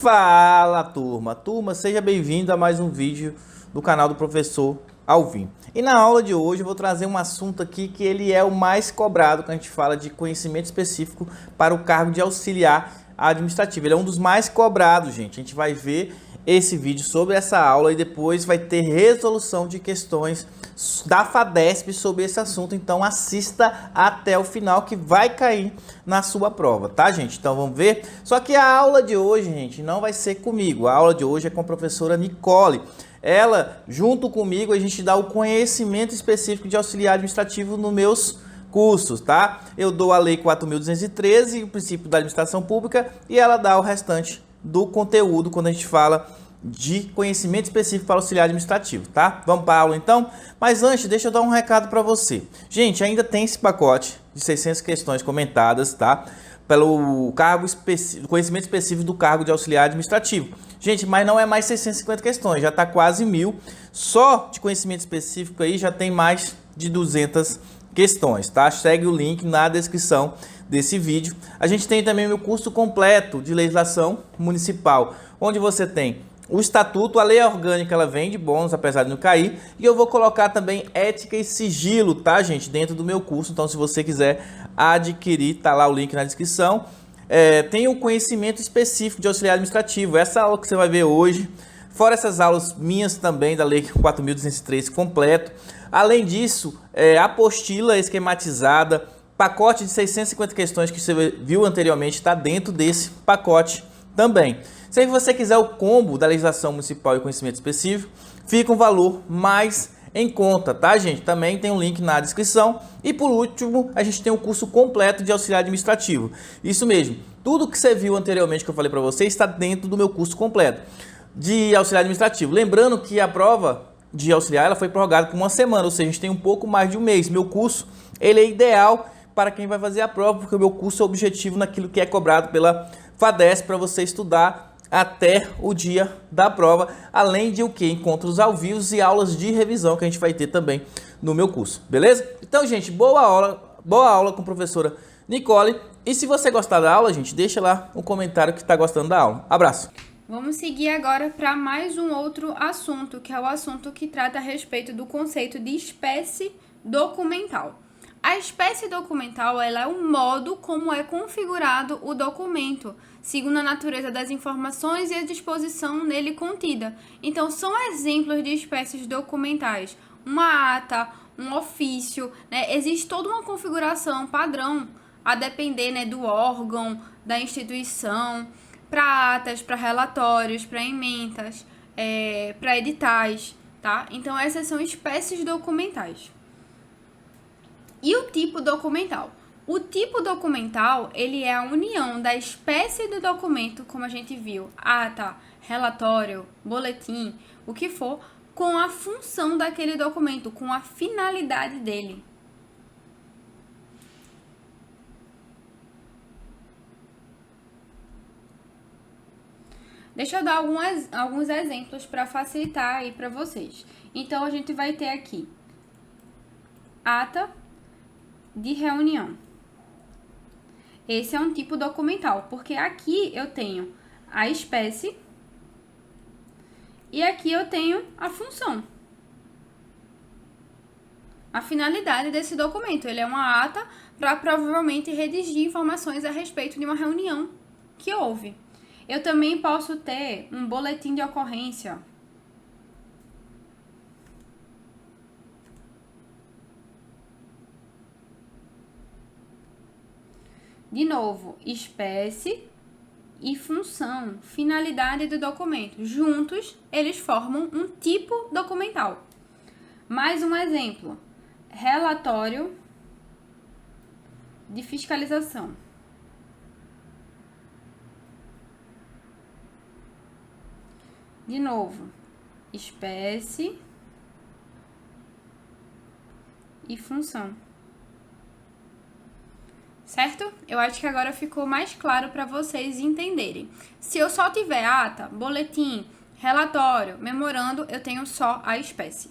Fala turma, seja bem-vindo a mais um vídeo do canal do professor Alvin. E na aula de hoje eu vou trazer um assunto aqui que ele é o mais cobrado quando a gente fala de conhecimento específico para o cargo de auxiliar administrativo. Ele é um dos mais cobrados, gente. A gente vai ver esse vídeo sobre essa aula e depois vai ter resolução de questões da FADESP sobre esse assunto, então assista até o final que vai cair na sua prova, tá, gente? Então vamos ver. Só que a aula de hoje, gente, não vai ser comigo. A aula de hoje é com a professora Nicole. Ela, junto comigo, a gente dá o conhecimento específico de auxiliar administrativo nos meus cursos, tá? Eu dou a Lei 4.213, o princípio da administração pública, e ela dá o restante do conteúdo quando a gente fala de conhecimento específico para auxiliar administrativo, tá? Vamos para a aula então? Mas antes, deixa eu dar um recado para você. Gente, ainda tem esse pacote de 600 questões comentadas, tá? Pelo cargo conhecimento específico do cargo de auxiliar administrativo. Gente, mas não é mais 650 questões, já tá quase 1000. Só de conhecimento específico aí já tem mais de 200 questões, tá? Segue o link na descrição desse vídeo. A gente tem também o meu curso completo de legislação municipal, onde você tem o estatuto, a lei orgânica, ela vem de bônus, apesar de não cair, e eu vou colocar também ética e sigilo, tá, gente, dentro do meu curso. Então, se você quiser adquirir, tá lá o link na descrição. Tem o conhecimento específico de auxiliar administrativo, essa aula que você vai ver hoje, fora essas aulas minhas também da Lei 4.203 completo. Além disso, apostila esquematizada, pacote de 650 questões que você viu anteriormente está dentro desse pacote também. Se você quiser o combo da legislação municipal e conhecimento específico, fica um valor mais em conta, tá, gente? Também tem um link na descrição. E por último, a gente tem o curso completo de auxiliar administrativo. Isso mesmo, tudo que você viu anteriormente que eu falei para você está dentro do meu curso completo de auxiliar administrativo. Lembrando que a prova de auxiliar ela foi prorrogada por uma semana, ou seja, a gente tem um pouco mais de um mês. Meu curso ele é ideal para quem vai fazer a prova, porque o meu curso é objetivo naquilo que é cobrado pela FADESP para você estudar até o dia da prova, além de o que? Encontros ao vivo e aulas de revisão que a gente vai ter também no meu curso, beleza? Então, gente, boa aula com a professora Nicole. E se você gostar da aula, gente, deixa lá um comentário que está gostando da aula. Abraço! Vamos seguir agora para mais um outro assunto, que é o assunto que trata a respeito do conceito de espécie documental. A espécie documental ela é o modo como é configurado o documento, segundo a natureza das informações e a disposição nele contida. Então, são exemplos de espécies documentais. Uma ata, um ofício, né? Existe toda uma configuração padrão, a depender, né, do órgão, da instituição, para atas, para relatórios, para ementas, para editais, tá? Então, essas são espécies documentais. E o tipo documental? O tipo documental, ele é a união da espécie do documento, como a gente viu, ata, relatório, boletim, o que for, com a função daquele documento, com a finalidade dele. Deixa eu dar alguns exemplos para facilitar aí para vocês. Então, a gente vai ter aqui ata de reunião. Esse é um tipo documental, porque aqui eu tenho a espécie e aqui eu tenho a função. A finalidade desse documento, ele é uma ata para provavelmente redigir informações a respeito de uma reunião que houve. Eu também posso ter um boletim de ocorrência. De novo, espécie e função, finalidade do documento. Juntos, eles formam um tipo documental. Mais um exemplo: relatório de fiscalização. De novo, espécie e função. Certo? Eu acho que agora ficou mais claro para vocês entenderem. Se eu só tiver ata, boletim, relatório, memorando, eu tenho só a espécie.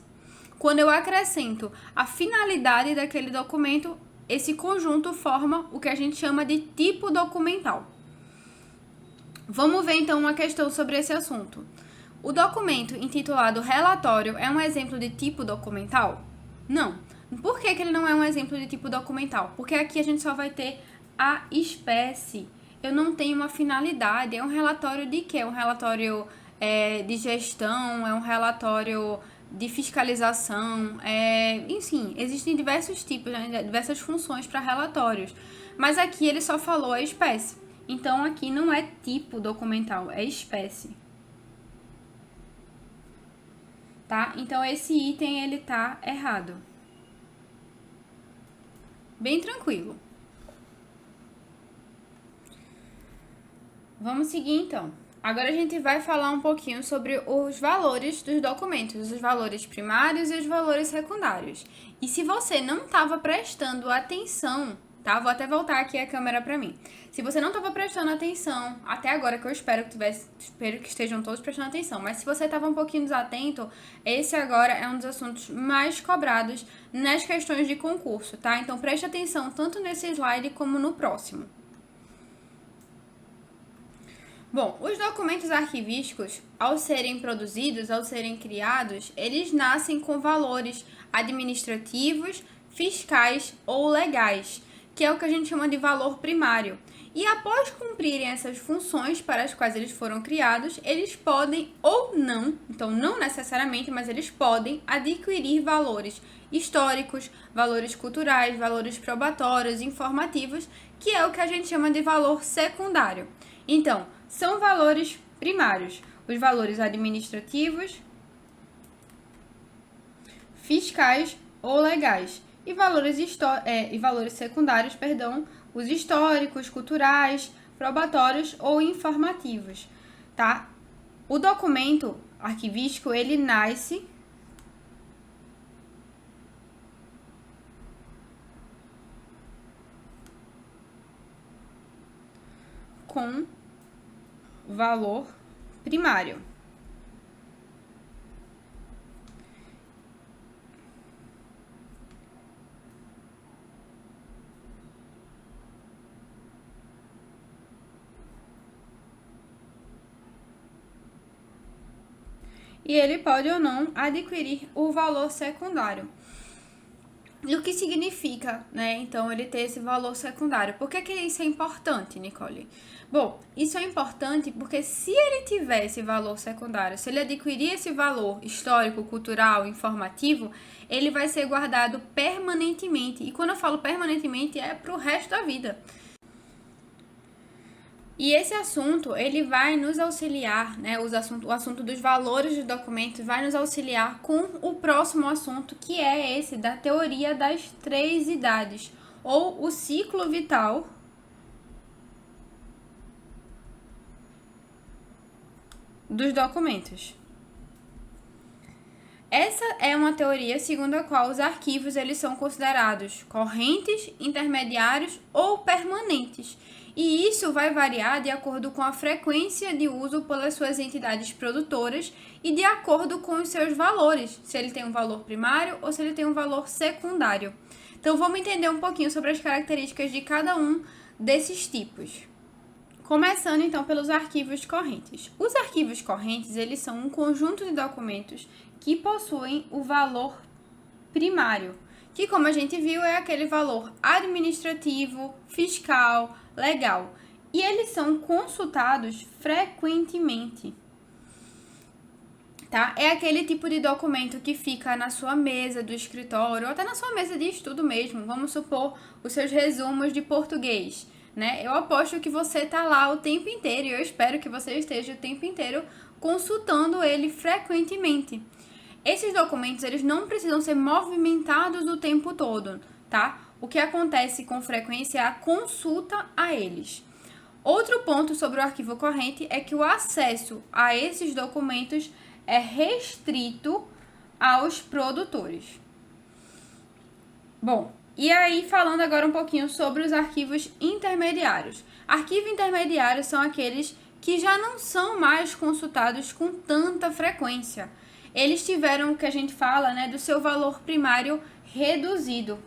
Quando eu acrescento a finalidade daquele documento, esse conjunto forma o que a gente chama de tipo documental. Vamos ver então uma questão sobre esse assunto. O documento intitulado relatório é um exemplo de tipo documental? Não. Por que ele não é um exemplo de tipo documental? Porque aqui a gente só vai ter a espécie. Eu não tenho uma finalidade. É um relatório de quê? É um relatório de gestão, é um relatório de fiscalização, enfim, existem diversos tipos, né, diversas funções para relatórios. Mas aqui ele só falou a espécie. Então aqui não é tipo documental, é espécie. Tá? Então esse item ele tá errado. Bem tranquilo. Vamos seguir então. Agora a gente vai falar um pouquinho sobre os valores dos documentos, os valores primários e os valores secundários. E se você não estava prestando atenção, tá? Vou até voltar aqui a câmera para mim. Se você não estava prestando atenção, até agora que eu espero que estejam todos prestando atenção, mas se você estava um pouquinho desatento, esse agora é um dos assuntos mais cobrados nas questões de concurso, tá? Então preste atenção tanto nesse slide como no próximo. Bom, os documentos arquivísticos, ao serem produzidos, ao serem criados, eles nascem com valores administrativos, fiscais ou legais, que é o que a gente chama de valor primário. E após cumprirem essas funções para as quais eles foram criados, eles podem ou não, então não necessariamente, mas eles podem adquirir valores históricos, valores culturais, valores probatórios, informativos, que é o que a gente chama de valor secundário. Então, são valores primários, os valores administrativos, fiscais ou legais, e valores secundários, os históricos, culturais, probatórios ou informativos, tá? O documento arquivístico, ele nasce com valor primário. E ele pode ou não adquirir o valor secundário. E o que significa, né, então, ele ter esse valor secundário? Por que isso é importante, Nicole? Bom, isso é importante porque se ele tiver esse valor secundário, se ele adquirir esse valor histórico, cultural, informativo, ele vai ser guardado permanentemente. E quando eu falo permanentemente, é para o resto da vida. E esse assunto, ele vai nos auxiliar, né, o assunto dos valores dos documentos vai nos auxiliar com o próximo assunto, que é esse da teoria das 3 idades, ou o ciclo vital dos documentos. Essa é uma teoria segundo a qual os arquivos eles são considerados correntes, intermediários ou permanentes. E isso vai variar de acordo com a frequência de uso pelas suas entidades produtoras e de acordo com os seus valores, se ele tem um valor primário ou se ele tem um valor secundário. Então vamos entender um pouquinho sobre as características de cada um desses tipos. Começando então pelos arquivos correntes. Os arquivos correntes, eles são um conjunto de documentos que possuem o valor primário, que, como a gente viu, é aquele valor administrativo, fiscal, legal. E eles são consultados frequentemente. Tá? É aquele tipo de documento que fica na sua mesa do escritório, ou até na sua mesa de estudo mesmo. Vamos supor os seus resumos de português, né? Eu aposto que você está lá o tempo inteiro, e eu espero que você esteja o tempo inteiro consultando ele frequentemente. Esses documentos, eles não precisam ser movimentados o tempo todo, tá? O que acontece com frequência é a consulta a eles. Outro ponto sobre o arquivo corrente é que o acesso a esses documentos é restrito aos produtores. Bom, e aí falando agora um pouquinho sobre os arquivos intermediários. Arquivos intermediários são aqueles que já não são mais consultados com tanta frequência. Eles tiveram o que a gente fala, né, do seu valor primário reduzido.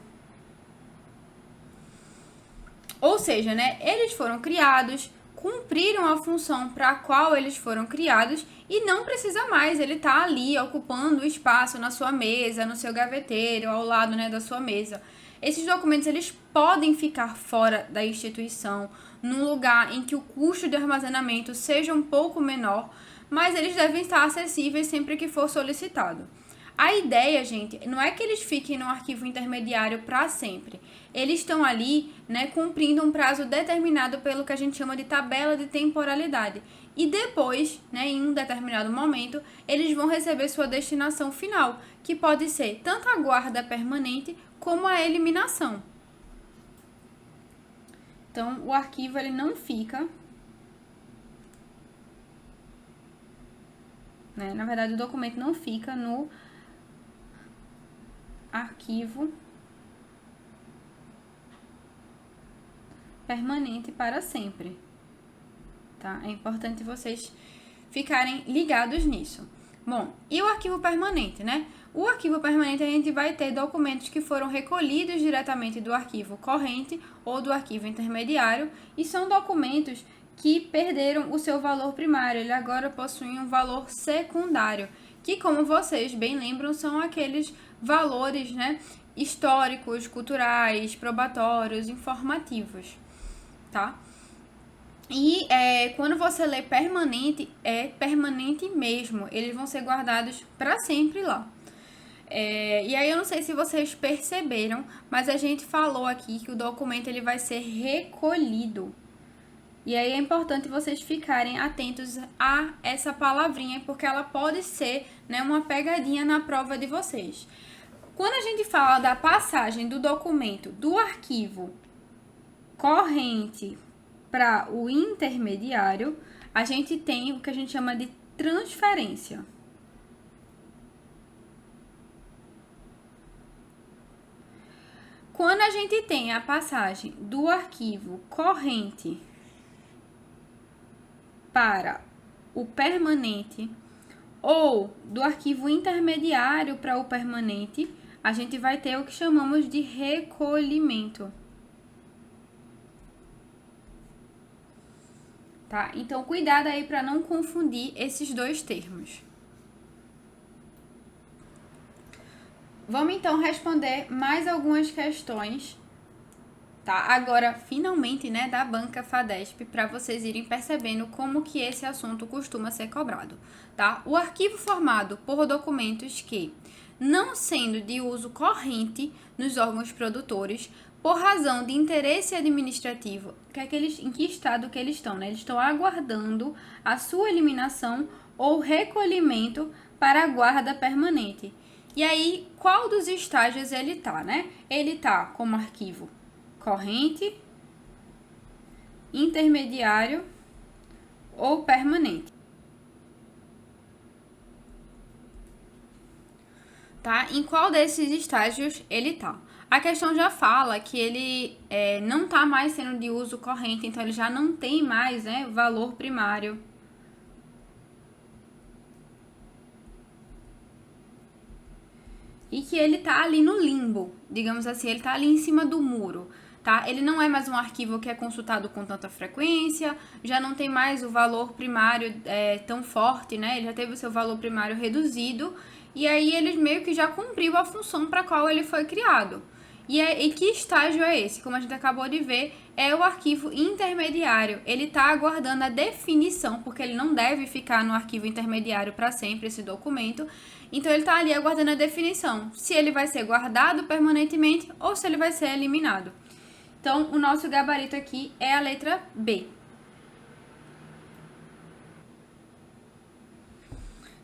Ou seja, né, eles foram criados cumpriram a função para a qual eles foram criados e não precisa mais, ele está ali ocupando o espaço na sua mesa, no seu gaveteiro, ao lado, né, da sua mesa. Esses documentos eles podem ficar fora da instituição, num lugar em que o custo de armazenamento seja um pouco menor, mas eles devem estar acessíveis sempre que for solicitado. A ideia, gente, não é que eles fiquem no arquivo intermediário para sempre. Eles estão ali, né, cumprindo um prazo determinado pelo que a gente chama de tabela de temporalidade. E depois, né, em um determinado momento, eles vão receber sua destinação final, que pode ser tanto a guarda permanente como a eliminação. Então, o arquivo ele não fica, né, na verdade, o documento não fica no arquivo permanente para sempre, tá? É importante vocês ficarem ligados nisso. Bom, e o arquivo permanente, né? O arquivo permanente a gente vai ter documentos que foram recolhidos diretamente do arquivo corrente ou do arquivo intermediário e são documentos que perderam o seu valor primário, ele agora possui um valor secundário, que, como vocês bem lembram, são aqueles valores, né, históricos, culturais, probatórios, informativos, tá? E quando você lê permanente, é permanente mesmo, eles vão ser guardados para sempre lá. E aí eu não sei se vocês perceberam, mas a gente falou aqui que o documento ele vai ser recolhido. E aí é importante vocês ficarem atentos a essa palavrinha, porque ela pode ser, né, uma pegadinha na prova de vocês. Quando a gente fala da passagem do documento do arquivo corrente para o intermediário, a gente tem o que a gente chama de transferência. Quando a gente tem a passagem do arquivo corrente para o permanente ou do arquivo intermediário para o permanente, a gente vai ter o que chamamos de recolhimento. Tá? Então, cuidado aí para não confundir esses dois termos. Vamos então responder mais algumas questões, tá? Agora, finalmente, né, da banca FADESP, para vocês irem percebendo como que esse assunto costuma ser cobrado, tá? O arquivo formado por documentos que, não sendo de uso corrente nos órgãos produtores, por razão de interesse administrativo, em que estado que eles estão, né? Eles estão aguardando a sua eliminação ou recolhimento para a guarda permanente. E aí, qual dos estágios ele tá, né? Ele tá como arquivo corrente, intermediário ou permanente. Tá? Em qual desses estágios ele tá? A questão já fala que ele não tá mais sendo de uso corrente, então ele já não tem mais, né, valor primário. E que ele tá ali no limbo, digamos assim, ele tá ali em cima do muro, tá? Ele não é mais um arquivo que é consultado com tanta frequência, já não tem mais o valor primário tão forte, né? Ele já teve o seu valor primário reduzido, e aí ele meio que já cumpriu a função para a qual ele foi criado. E que estágio é esse? Como a gente acabou de ver, é o arquivo intermediário. Ele está aguardando a definição, porque ele não deve ficar no arquivo intermediário para sempre, esse documento. Então, ele está ali aguardando a definição, se ele vai ser guardado permanentemente ou se ele vai ser eliminado. Então, o nosso gabarito aqui é a letra B.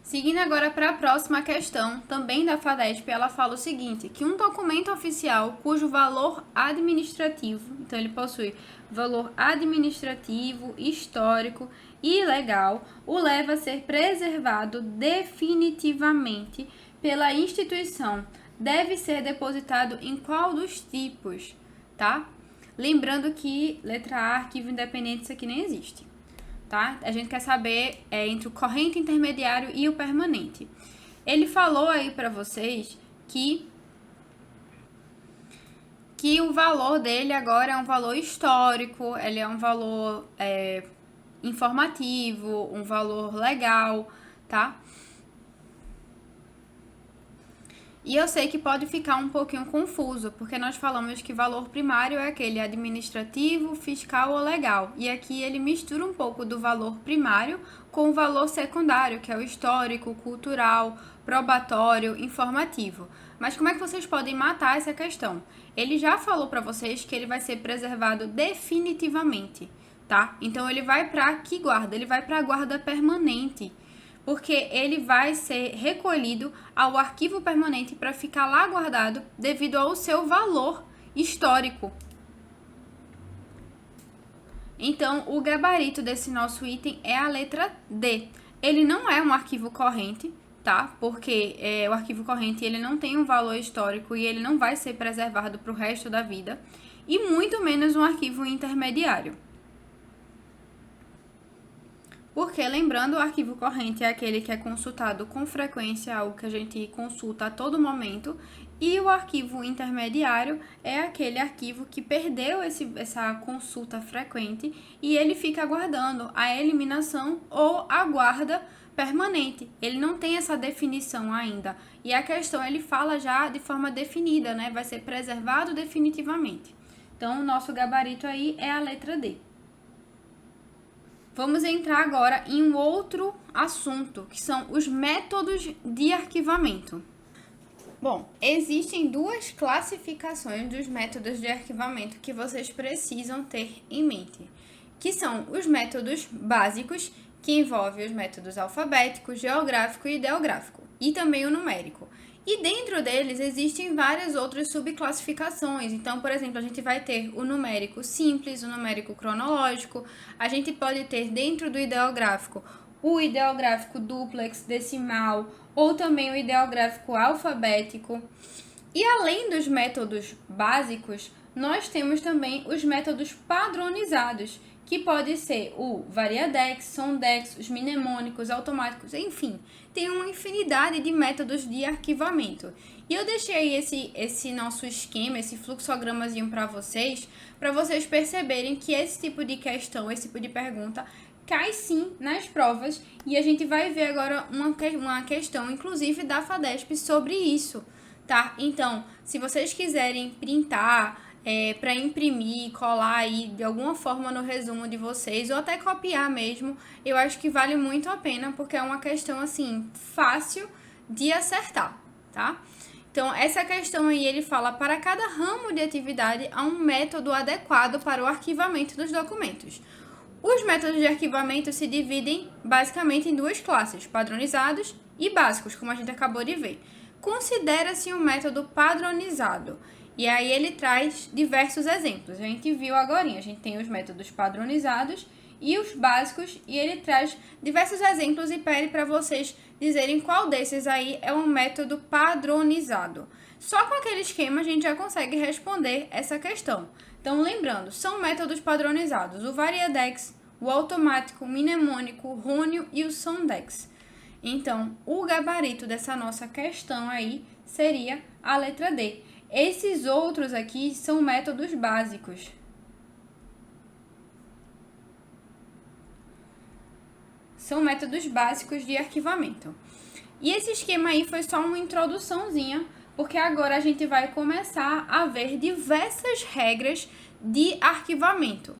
Seguindo agora para a próxima questão, também da FADESP, ela fala o seguinte, que um documento oficial cujo valor administrativo, então ele possui valor administrativo, histórico e legal, o leva a ser preservado definitivamente pela instituição, deve ser depositado em qual dos tipos, tá? Lembrando que letra A, arquivo independente, isso aqui nem existe. Tá? A gente quer saber entre o corrente, intermediário e o permanente. Ele falou aí para vocês que o valor dele agora é um valor histórico, ele é um valor informativo, um valor legal, tá? E eu sei que pode ficar um pouquinho confuso, porque nós falamos que valor primário é aquele administrativo, fiscal ou legal. E aqui ele mistura um pouco do valor primário com o valor secundário, que é o histórico, cultural, probatório, informativo. Mas como é que vocês podem matar essa questão? Ele já falou para vocês que ele vai ser preservado definitivamente, tá? Então ele vai para que guarda? Ele vai para a guarda permanente, porque ele vai ser recolhido ao arquivo permanente para ficar lá guardado devido ao seu valor histórico. Então, o gabarito desse nosso item é a letra D. Ele não é um arquivo corrente, tá? Porque o arquivo corrente ele não tem um valor histórico e ele não vai ser preservado para o resto da vida, e muito menos um arquivo intermediário. Porque, lembrando, o arquivo corrente é aquele que é consultado com frequência, algo que a gente consulta a todo momento, e o arquivo intermediário é aquele arquivo que perdeu essa consulta frequente e ele fica aguardando a eliminação ou a guarda permanente. Ele não tem essa definição ainda. E a questão, ele fala já de forma definida, né? Vai ser preservado definitivamente. Então, o nosso gabarito aí é a letra D. Vamos entrar agora em um outro assunto, que são os métodos de arquivamento. Bom, existem duas classificações dos métodos de arquivamento que vocês precisam ter em mente, que são os métodos básicos, que envolvem os métodos alfabético, geográfico e ideográfico, e também o numérico. E dentro deles existem várias outras subclassificações. Então, por exemplo, a gente vai ter o numérico simples, o numérico cronológico. A gente pode ter dentro do ideográfico o ideográfico duplex, decimal, ou também o ideográfico alfabético. E além dos métodos básicos, nós temos também os métodos padronizados, que pode ser o variadex, sondex, os mnemônicos, automáticos, enfim, tem uma infinidade de métodos de arquivamento. E eu deixei esse nosso esquema, esse fluxogramazinho para vocês perceberem que esse tipo de questão, esse tipo de pergunta, cai sim nas provas, e a gente vai ver agora uma questão, inclusive da FADESP, sobre isso, tá? Então, se vocês quiserem printar, para imprimir, colar aí de alguma forma no resumo de vocês, ou até copiar mesmo, eu acho que vale muito a pena, porque é uma questão, assim, fácil de acertar, tá? Então, essa questão aí, ele fala, para cada ramo de atividade, há um método adequado para o arquivamento dos documentos. Os métodos de arquivamento se dividem basicamente em duas classes, padronizados e básicos, como a gente acabou de ver. Considera-se um método padronizado. E aí ele traz diversos exemplos. A gente viu agora, a gente tem os métodos padronizados e os básicos, e ele traz diversos exemplos e pede para vocês dizerem qual desses aí é um método padronizado. Só com aquele esquema a gente já consegue responder essa questão. Então, lembrando, são métodos padronizados: o variadex, o automático, o mnemônico, o rônio e o sondex. Então, o gabarito dessa nossa questão aí seria a letra D. Esses outros aqui são métodos básicos. São métodos básicos de arquivamento. E esse esquema aí foi só uma introduçãozinha, porque agora a gente vai começar a ver diversas regras de arquivamento.